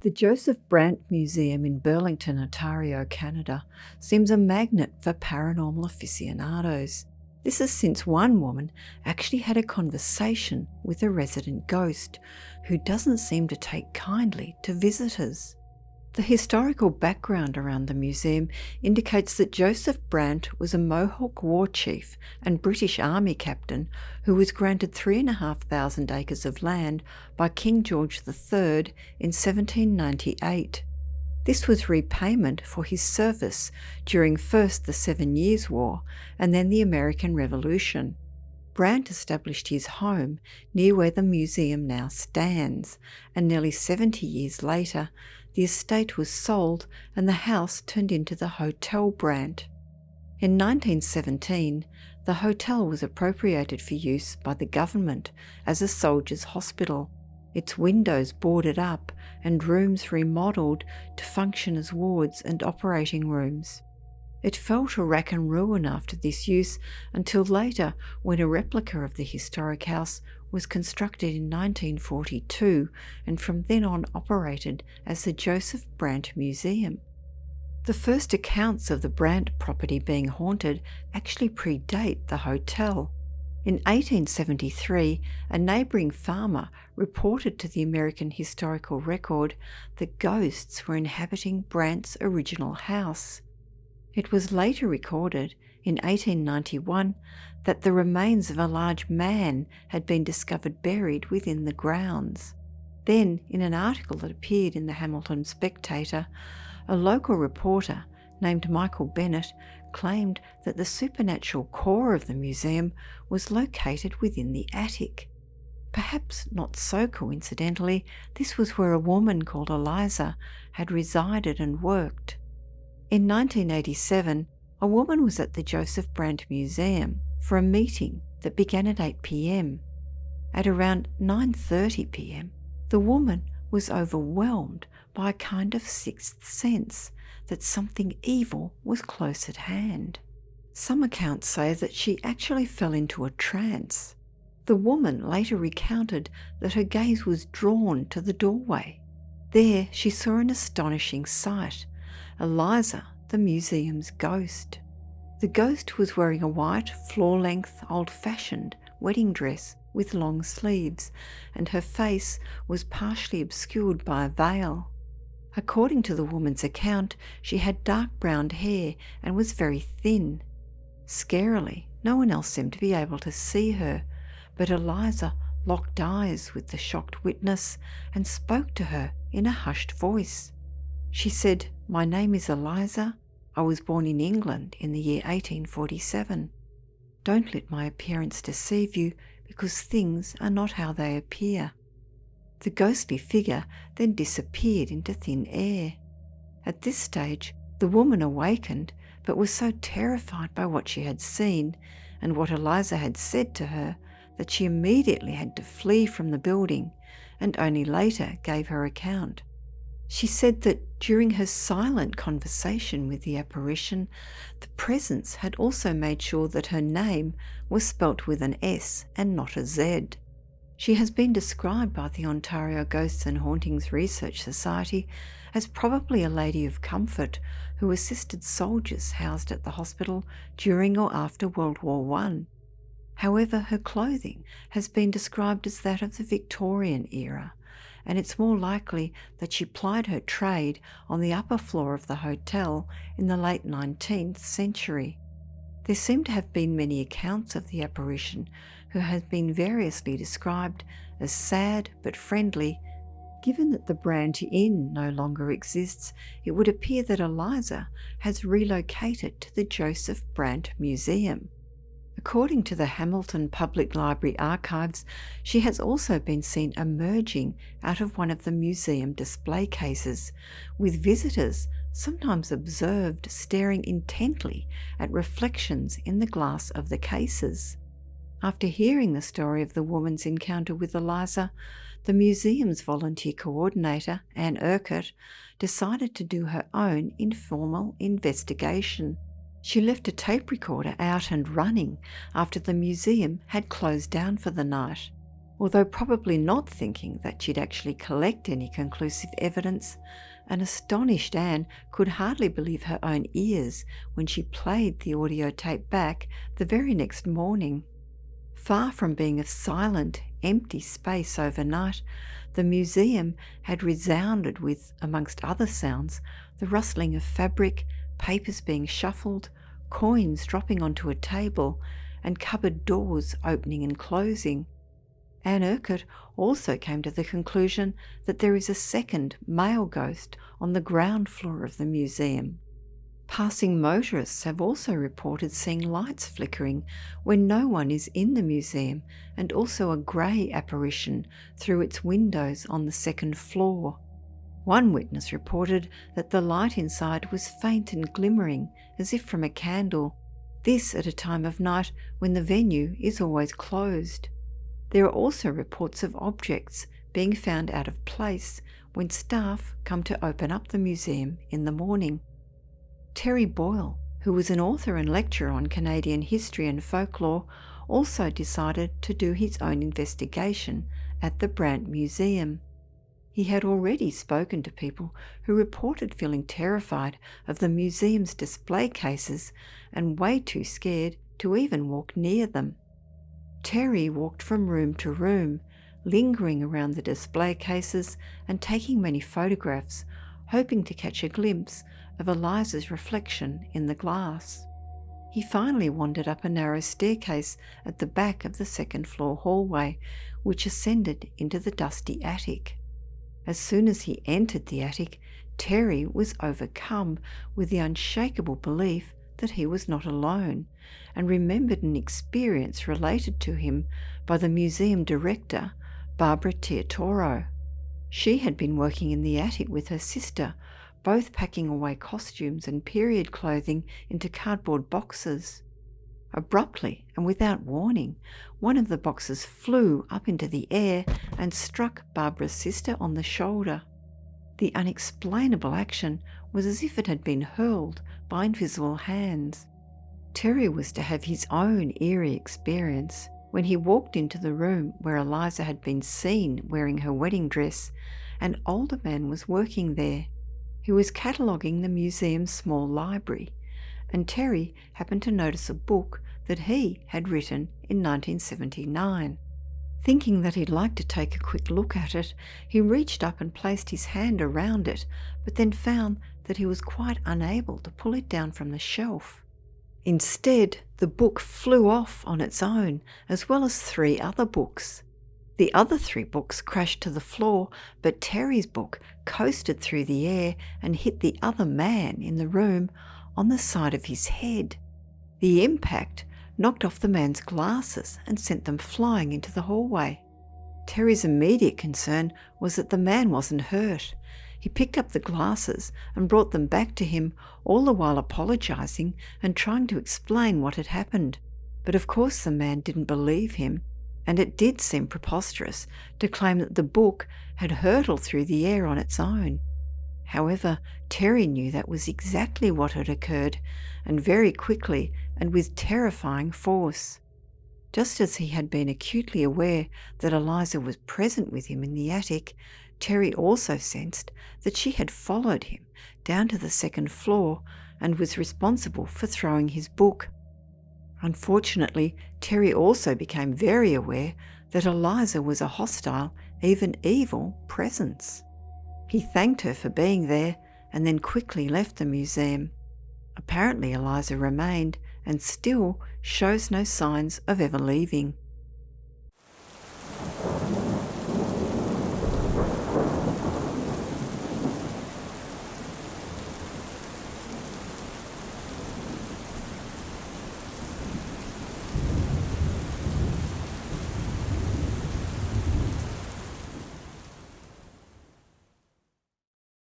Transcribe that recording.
The Joseph Brant Museum in Burlington, Ontario, Canada, seems a magnet for paranormal aficionados. This is since one woman actually had a conversation with a resident ghost who doesn't seem to take kindly to visitors. The historical background around the museum indicates that Joseph Brant was a Mohawk war chief and British Army captain who was granted 3,500 acres of land by King George III in 1798. This was repayment for his service during first the 7 Years' War and then the American Revolution. Brant established his home near where the museum now stands, and nearly 70 years later, the estate was sold and the house turned into the Hotel Brant. In 1917, the hotel was appropriated for use by the government as a soldiers' hospital, its windows boarded up and rooms remodelled to function as wards and operating rooms. It fell to rack and ruin after this use until later, when a replica of the historic house was constructed in 1942 and from then on operated as the Joseph Brant Museum. The first accounts of the Brant property being haunted actually predate the hotel. In 1873, a neighbouring farmer reported to the American Historical Record that ghosts were inhabiting Brant's original house. It was later recorded, in 1891, that the remains of a large man had been discovered buried within the grounds. Then, in an article that appeared in the Hamilton Spectator, a local reporter named Michael Bennett claimed that the supernatural core of the museum was located within the attic. Perhaps not so coincidentally, this was where a woman called Eliza had resided and worked. In 1987, a woman was at the Joseph Brant Museum for a meeting that began at 8 p.m. At around 9:30 p.m, the woman was overwhelmed by a kind of sixth sense that something evil was close at hand. Some accounts say that she actually fell into a trance. The woman later recounted that her gaze was drawn to the doorway. There she saw an astonishing sight: Eliza, the museum's ghost. The ghost was wearing a white, floor-length, old-fashioned wedding dress with long sleeves, and her face was partially obscured by a veil. According to the woman's account, she had dark brown hair and was very thin. Scarily, no one else seemed to be able to see her, but Eliza locked eyes with the shocked witness and spoke to her in a hushed voice. She said, "My name is Eliza. I was born in England in the year 1847. Don't let my appearance deceive you, because things are not how they appear." The ghostly figure then disappeared into thin air. At this stage, the woman awakened, but was so terrified by what she had seen and what Eliza had said to her that she immediately had to flee from the building, and only later gave her account. She said that during her silent conversation with the apparition, the presence had also made sure that her name was spelt with an S and not a Z. She has been described by the Ontario Ghosts and Hauntings Research Society as probably a lady of comfort who assisted soldiers housed at the hospital during or after World War I. However, her clothing has been described as that of the Victorian era, and it's more likely that she plied her trade on the upper floor of the hotel in the late 19th century. There seem to have been many accounts of the apparition, who has been variously described as sad but friendly. Given that the Brant Inn no longer exists, it would appear that Eliza has relocated to the Joseph Brant Museum. According to the Hamilton Public Library archives, she has also been seen emerging out of one of the museum display cases, with visitors sometimes observed staring intently at reflections in the glass of the cases. After hearing the story of the woman's encounter with Eliza, the museum's volunteer coordinator, Anne Urquhart, decided to do her own informal investigation. She left a tape recorder out and running after the museum had closed down for the night. Although probably not thinking that she'd actually collect any conclusive evidence, an astonished Anne could hardly believe her own ears when she played the audio tape back the very next morning. Far from being a silent, empty space overnight, the museum had resounded with, amongst other sounds, the rustling of fabric, papers being shuffled, coins dropping onto a table, and cupboard doors opening and closing. Anne Urquhart also came to the conclusion that there is a second male ghost on the ground floor of the museum. Passing motorists have also reported seeing lights flickering when no one is in the museum, and also a grey apparition through its windows on the second floor. One witness reported that the light inside was faint and glimmering, as if from a candle, this at a time of night when the venue is always closed. There are also reports of objects being found out of place when staff come to open up the museum in the morning. Terry Boyle, who was an author and lecturer on Canadian history and folklore, also decided to do his own investigation at the Brant Museum. He had already spoken to people who reported feeling terrified of the museum's display cases and way too scared to even walk near them. Terry walked from room to room, lingering around the display cases and taking many photographs, hoping to catch a glimpse of Eliza's reflection in the glass. He finally wandered up a narrow staircase at the back of the second-floor hallway, which ascended into the dusty attic. As soon as he entered the attic, Terry was overcome with the unshakable belief that he was not alone, and remembered an experience related to him by the museum director, Barbara Teotoro. She had been working in the attic with her sister, both packing away costumes and period clothing into cardboard boxes. Abruptly and without warning, one of the boxes flew up into the air and struck Barbara's sister on the shoulder. The unexplainable action was as if it had been hurled by invisible hands. Terry was to have his own eerie experience when he walked into the room where Eliza had been seen wearing her wedding dress. An older man was working there. He was cataloguing the museum's small library, and Terry happened to notice a book that he had written in 1979. Thinking that he'd like to take a quick look at it, he reached up and placed his hand around it, but then found that he was quite unable to pull it down from the shelf. Instead, the book flew off on its own, as well as 3 other books. The other 3 books crashed to the floor, but Terry's book coasted through the air and hit the other man in the room on the side of his head. The impact knocked off the man's glasses and sent them flying into the hallway. Terry's immediate concern was that the man wasn't hurt. He picked up the glasses and brought them back to him, all the while apologising and trying to explain what had happened. But of course the man didn't believe him, and it did seem preposterous to claim that the book had hurtled through the air on its own. However, Terry knew that was exactly what had occurred, and very quickly and with terrifying force. Just as he had been acutely aware that Eliza was present with him in the attic, Terry also sensed that she had followed him down to the second floor and was responsible for throwing his book. Unfortunately, Terry also became very aware that Eliza was a hostile, even evil, presence. He thanked her for being there and then quickly left the museum. Apparently Eliza remained and still shows no signs of ever leaving.